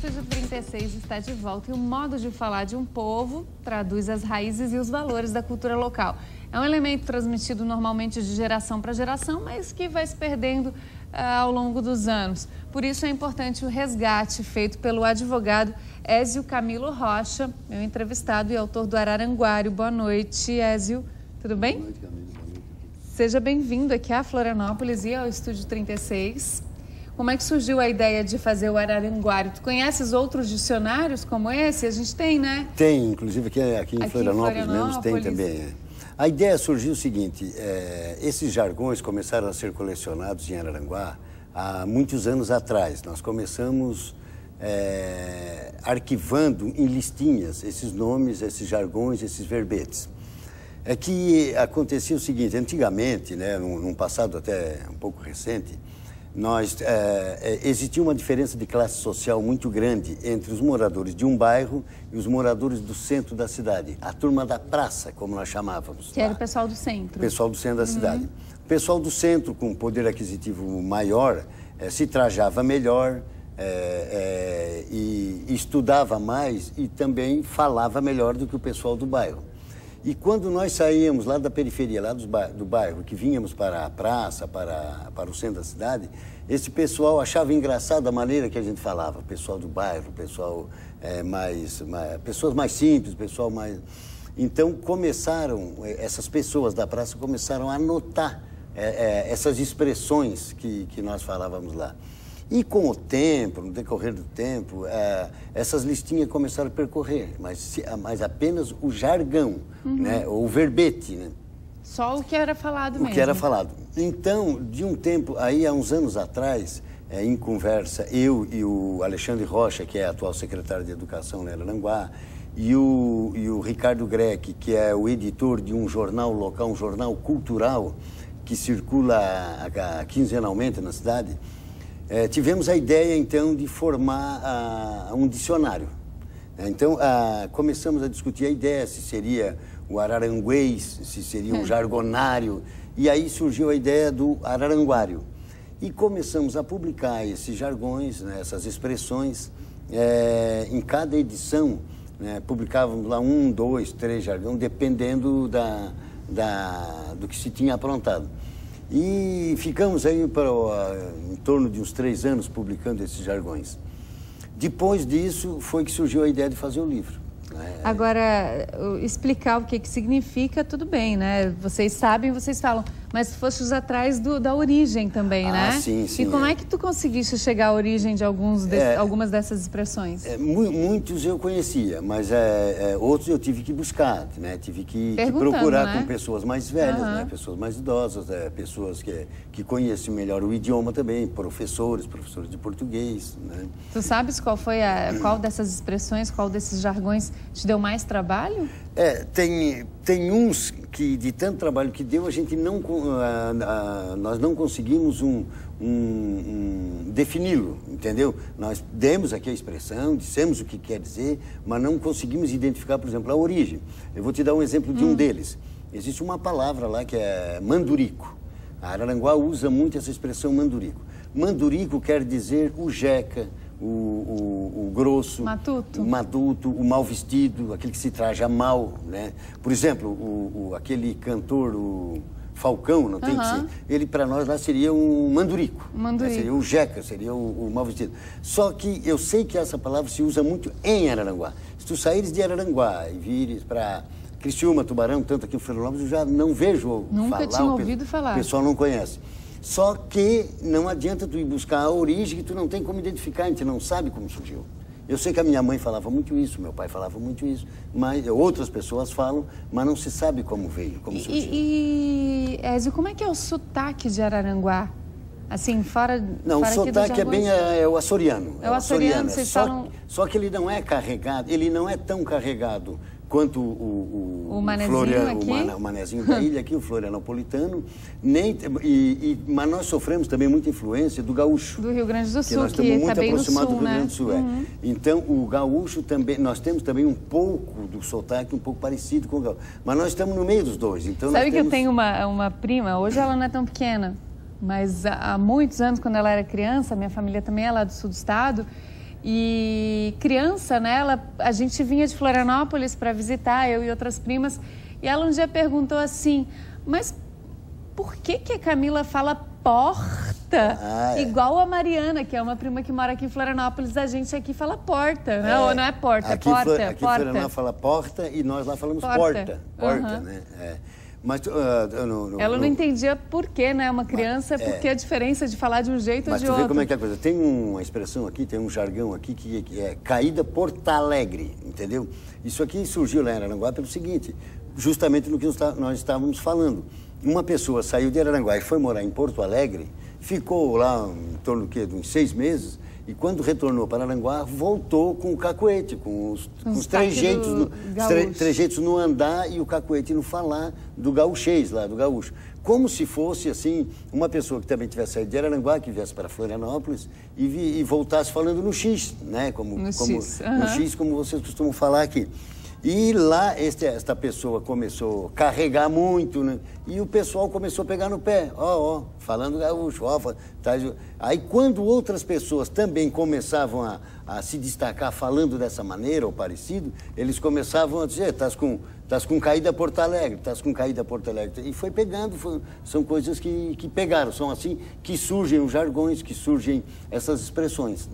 Estúdio 36 está de volta e o modo de falar de um povo traduz as raízes e os valores da cultura local. É um elemento transmitido normalmente de geração para geração, mas que vai se perdendo ao longo dos anos. Por isso é importante o resgate feito pelo advogado Ézio Camilo Rocha, meu entrevistado e autor do Araranguário. Boa noite, Ézio. Tudo bem? Boa noite, Camilo. Boa noite. Seja bem-vindo aqui a Florianópolis e ao Estúdio 36. Como é que surgiu a ideia de fazer o Araranguário? Tu conheces outros dicionários como esse? A gente tem, né? Tem, inclusive aqui em Florianópolis mesmo tem também. A ideia surgiu o seguinte, esses jargões começaram a ser colecionados em Araranguá há muitos anos atrás. Nós começamos arquivando em listinhas esses nomes, esses jargões, esses verbetes. É que acontecia o seguinte, antigamente, né, num passado até um pouco recente, existia uma diferença de classe social muito grande entre os moradores de um bairro e os moradores do centro da cidade. A turma da praça, como nós chamávamos. Que era o pessoal do centro. O pessoal do centro da cidade. O pessoal do centro, com poder aquisitivo maior, se trajava melhor e estudava mais e também falava melhor do que o pessoal do bairro. E quando nós saíamos lá da periferia, lá do bairro, que vínhamos para a praça, para o centro da cidade, esse pessoal achava engraçado a maneira que a gente falava. O pessoal do bairro, pessoal pessoas mais simples, pessoal mais... Então essas pessoas da praça começaram a anotar essas expressões que nós falávamos lá. E com o tempo, no decorrer do tempo, essas listinhas começaram a percorrer, mas apenas o jargão, né, ou o verbete, né? Só o que era falado mesmo. O que era falado. Então, de um tempo, aí há uns anos atrás, em conversa, eu e o Alexandre Rocha, que é atual secretário de Educação em Araranguá, e o Ricardo Greck, que é o editor de um jornal local, um jornal cultural, que circula quinzenalmente na cidade, tivemos a ideia, então, de formar um dicionário. Então, começamos a discutir a ideia, se seria o araranguês, se seria um jargonário, e aí surgiu a ideia do Araranguário. E começamos a publicar esses jargões, né, essas expressões, em cada edição, né, publicávamos lá 1, 2, 3 jargões, dependendo do que se tinha aprontado. E ficamos aí em torno de uns 3 anos publicando esses jargões. Depois disso, foi que surgiu a ideia de fazer o livro. Né? Agora, explicar o que significa, tudo bem, né? Vocês sabem, vocês falam, mas fostes atrás da origem também, né? Sim, sim. E como é que tu conseguiste chegar à origem de algumas dessas expressões? Muitos eu conhecia, mas outros eu tive que buscar, né? Tive que procurar, né, com pessoas mais velhas, né? Pessoas mais idosas, pessoas que conhecem melhor o idioma também, professores de português, né? Tu sabes qual dessas expressões, qual desses jargões te deu mais trabalho? Tem uns que, de tanto trabalho que deu, nós não conseguimos defini-lo, entendeu? Nós demos aqui a expressão, dissemos o que quer dizer, mas não conseguimos identificar, por exemplo, a origem. Eu vou te dar um exemplo de um deles. Existe uma palavra lá que é mandurico. A Araranguá usa muito essa expressão mandurico. Mandurico quer dizer o jeca, o grosso, matuto, o mal vestido, aquele que se traja mal, né? Por exemplo, aquele cantor, o Falcão, não tem que ser, ele para nós lá seria um mandurico. Né? Seria o jeca, seria o mal vestido. Só que eu sei que essa palavra se usa muito em Araranguá. Se tu saíres de Araranguá e vires para Criciúma, Tubarão, tanto aqui em Florianópolis, eu já não vejo Nunca tinha ouvido falar. O pessoal não conhece. Só que não adianta tu ir buscar a origem que tu não tem como identificar, a gente não sabe como surgiu. Eu sei que a minha mãe falava muito isso, meu pai falava muito isso, mas outras pessoas falam, mas não se sabe como veio, como surgiu. Ézio, como é que é o sotaque de Araranguá? Assim, fora Não, o sotaque é o açoriano. É o açoriano, vocês falam... Só que ele não é carregado, ele não é tão carregado quanto o manezinho da ilha aqui, o florianopolitano, mas nós sofremos também muita influência do gaúcho. Do Rio Grande do Sul, nós estamos muito aproximados do Rio né? Grande do Sul. Então, o gaúcho também, nós temos também um pouco do sotaque, um pouco parecido com o gaúcho. Mas nós estamos no meio dos dois. Então Sabe que eu tenho uma prima, hoje ela não é tão pequena, mas há muitos anos, quando ela era criança, minha família também é lá do sul do estado, E criança, né, a gente vinha de Florianópolis para visitar, eu e outras primas, e ela um dia perguntou assim, mas por que a Camila fala porta? Igual a Mariana, que é uma prima que mora aqui em Florianópolis, a gente aqui fala porta, não é porta, é porta. Aqui em Florianópolis fala porta e nós lá falamos porta, né? Mas, ela não entendia por quê, né? Uma criança, porque a diferença de falar de um jeito ou de outro. Mas tu vê como é que é a coisa. Tem uma expressão aqui, tem um jargão aqui que é caída Porto Alegre, entendeu? Isso aqui surgiu lá em Araranguá pelo seguinte, justamente no que nós estávamos falando. Uma pessoa saiu de Araranguá e foi morar em Porto Alegre, ficou lá em torno de uns 6 meses, e quando retornou para Araranguá, voltou com o cacuete, com os trejeitos no andar e o cacuete no falar do gauchês lá, do gaúcho. Como se fosse, assim, uma pessoa que também tivesse saído de Araranguá, que viesse para Florianópolis e voltasse falando no X, né? No X, como vocês costumam falar aqui. E lá, esta pessoa começou a carregar muito, né? E o pessoal começou a pegar no pé, falando gaúcho, Aí, quando outras pessoas também começavam a se destacar falando dessa maneira ou parecido, eles começavam a dizer, estás com caída Porto Alegre, estás com caída Porto Alegre. E foi pegando, são coisas que pegaram, são assim que surgem os jargões, que surgem essas expressões, né?